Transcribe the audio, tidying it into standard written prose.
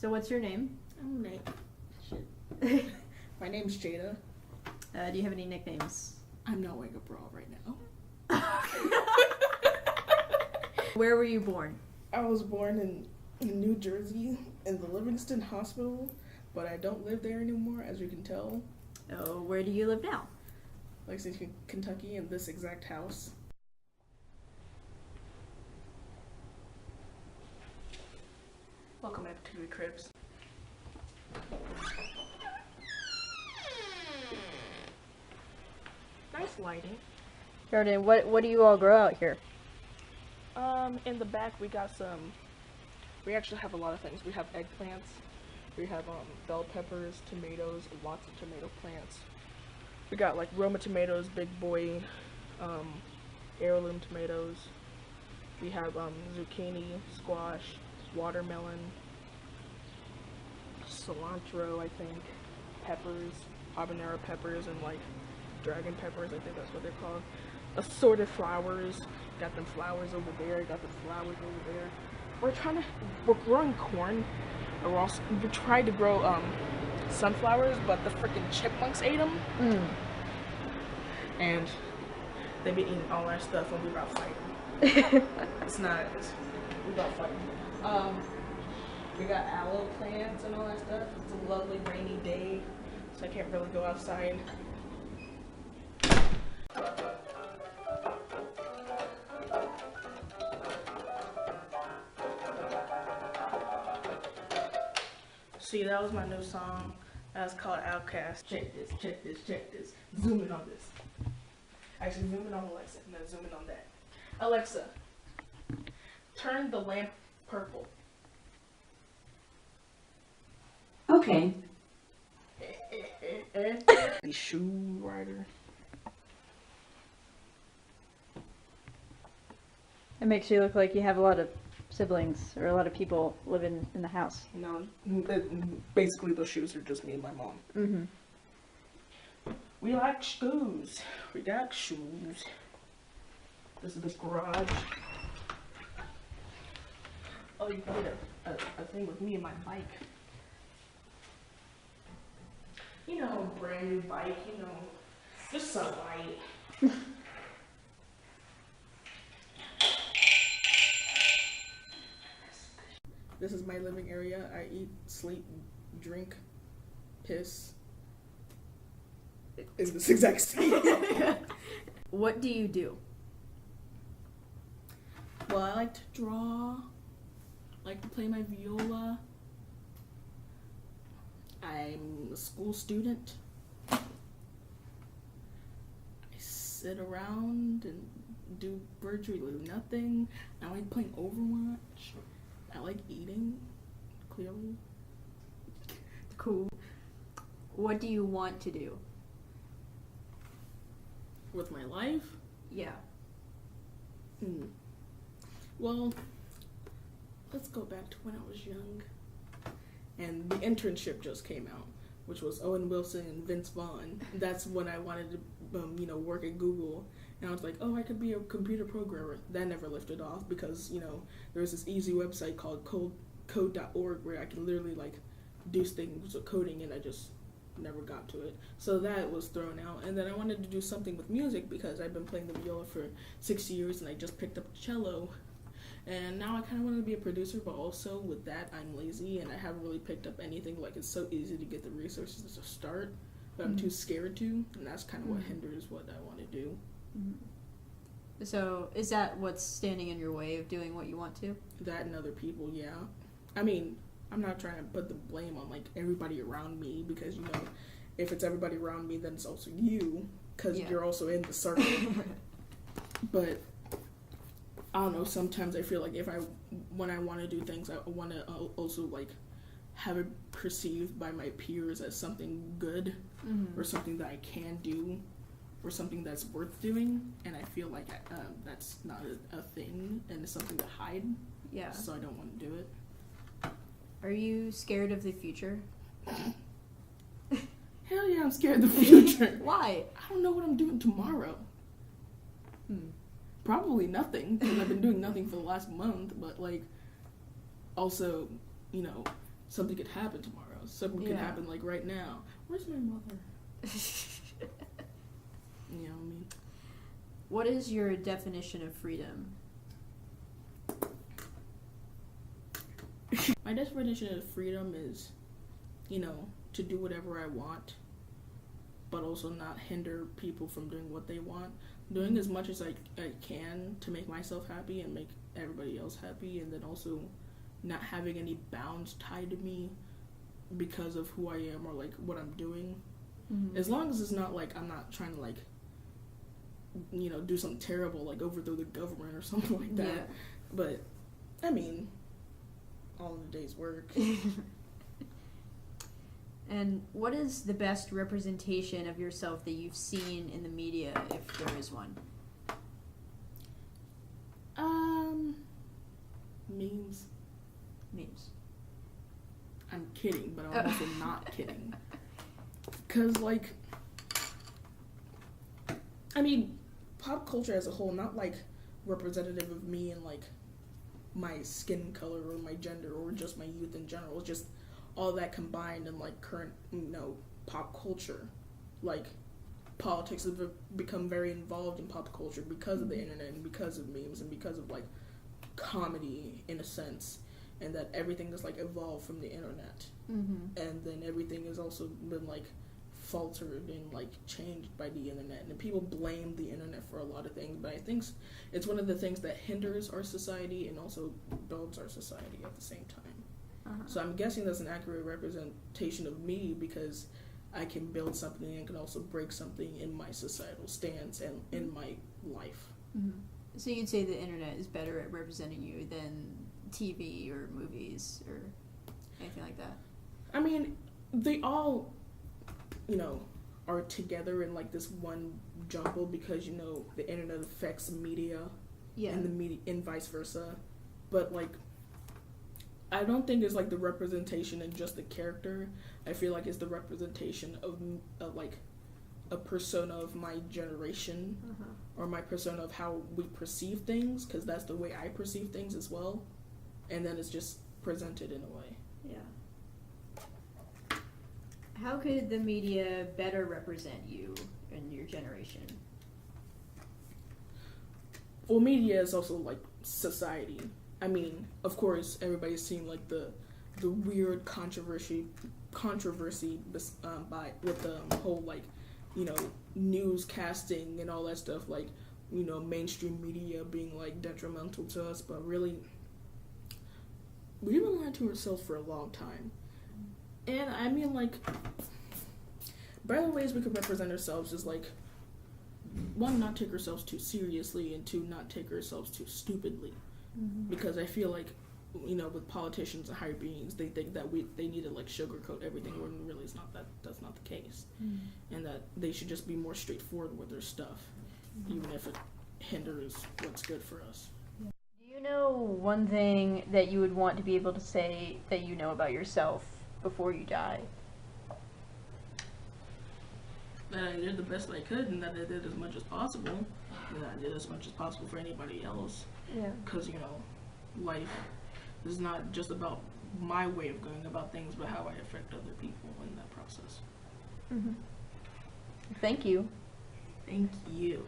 So what's your name? I'm Nate. Shit. My name's Jada. Do you have any nicknames? I'm not wearing a bra right now. Where were you born? I was born in New Jersey in the Livingston Hospital, but I don't live there anymore, as you can tell. Oh, where do you live now? Lexington, Kentucky, in this exact house. Welcome back to the cribs. Nice lighting. Jordan, what do you all grow out here? In the back we got we actually have a lot of things. We have eggplants, we have bell peppers, tomatoes, lots of tomato plants. We got like Roma tomatoes, big boy, heirloom tomatoes. We have zucchini, squash, watermelon, cilantro, I think, peppers, habanero peppers, and like dragon peppers, I think that's what they're called. Assorted flowers. Got them flowers over there, got the flowers over there. We're growing corn. We tried to grow sunflowers, but the freaking chipmunks ate them. And they've been eating all our stuff and we about fighting. We about fighting. We got aloe plants and all that stuff. It's a lovely rainy day, so I can't really go outside. See, that was my new song. That's called Outcast. Check this, check this, check this. Zoom in on this. Actually, zoom in on Alexa and then zoom in on that. Alexa, turn the lamp purple. Okay. The shoe rider. It makes you look like you have a lot of siblings or a lot of people living in the house. No, basically those shoes are just me and my mom. Mm-hmm. We like shoes. We got shoes. This is the garage. Oh, you can get a thing with me and my bike. You know, brand new bike, you know, just so light. This is my living area. I eat, sleep, drink, piss. In this exact state. What do you do? Well, I like to draw. I like to play my viola. I'm a school student. I sit around and do virtually nothing. I like playing Overwatch. I like eating, clearly. Cool. What do you want to do? With my life? Yeah. Well, let's go back to when I was young. And the internship just came out, which was Owen Wilson and Vince Vaughn. That's when I wanted to, work at Google. And I was like, oh, I could be a computer programmer. That never lifted off because, there was this easy website called code.org where I could literally, do things with coding, and I just never got to it. So that was thrown out. And then I wanted to do something with music because I've been playing the viola for 6 years, and I just picked up the cello. And now I kind of want to be a producer, but also with that, I'm lazy, and I haven't really picked up anything. It's so easy to get the resources to start, but I'm too scared to, and that's kind of what hinders what I want to do. Mm-hmm. So, is that what's standing in your way of doing what you want to? That and other people, yeah. I mean, I'm not trying to put the blame on, everybody around me, because, if it's everybody around me, then it's also you, because you're also in the circle. But I don't know, sometimes I feel like when I want to do things, I want to also, have it perceived by my peers as something good, or something that I can do, or something that's worth doing, and I feel like that's not a thing, and it's something to hide. Yeah. So I don't want to do it. Are you scared of the future? Hell yeah, I'm scared of the future. Why? I don't know what I'm doing tomorrow. Probably nothing, because I've been doing nothing for the last month, but also, something could happen tomorrow. Something could Yeah. happen like right now. Where's my mother? You know what I mean? What is your definition of freedom? My definition of freedom is, you know, to do whatever I want, but also not hinder people from doing what they want. Doing as much as I can to make myself happy and make everybody else happy, and then also not having any bounds tied to me because of who I am or like what I'm doing. Mm-hmm. As long as it's not like I'm not trying to like, you know, do something terrible like overthrow the government or something like that. Yeah. But I mean, all in a day's work. And what is the best representation of yourself that you've seen in the media, if there is one? Memes. Memes. I'm kidding, but I'm also not kidding. Cause like, I mean, pop culture as a whole, not like representative of me and like my skin color or my gender or just my youth in general. It's just all that combined in like current, you know, pop culture. Like, politics have become very involved in pop culture because of the internet and because of memes and because of like comedy in a sense, and that everything is like evolved from the internet. Mm-hmm. And then everything has also been like faltered and like changed by the internet, and people blame the internet for a lot of things, but I think it's one of the things that hinders our society and also builds our society at the same time. Uh-huh. So I'm guessing that's an accurate representation of me, because I can build something and can also break something in my societal stance and in my life. Mm-hmm. So you'd say the internet is better at representing you than TV or movies or anything like that? I mean, they all, you know, are together in like this one jumble, because, you know, the internet affects media and the media and vice versa. But like, I don't think it's like the representation in just the character. I feel like it's the representation of like a persona of my generation, Uh-huh. or my persona of how we perceive things, because that's the way I perceive things as well. And then it's just presented in a way. Yeah. How could the media better represent you and your generation? Well, media is also like society. I mean, of course, everybody's seen like the weird controversy by with the whole like, you know, newscasting and all that stuff, like, you know, mainstream media being like detrimental to us, but really we've been lying to ourselves for a long time. And I mean, like, better ways we could represent ourselves is like, one, not take ourselves too seriously, and two, not take ourselves too stupidly. Mm-hmm. Because I feel like, you know, with politicians and higher beings, they think that they need to like sugarcoat everything, when really it's not that's not the case. Mm-hmm. And that they should just be more straightforward with their stuff, even if it hinders what's good for us. Do you know one thing that you would want to be able to say that you know about yourself before you die? That I did the best I could, and that I did as much as possible, and that I did as much as possible for anybody else. Yeah. Because, you know, life is not just about my way of going about things, but how I affect other people in that process. Mm-hmm. Thank you. Thank you.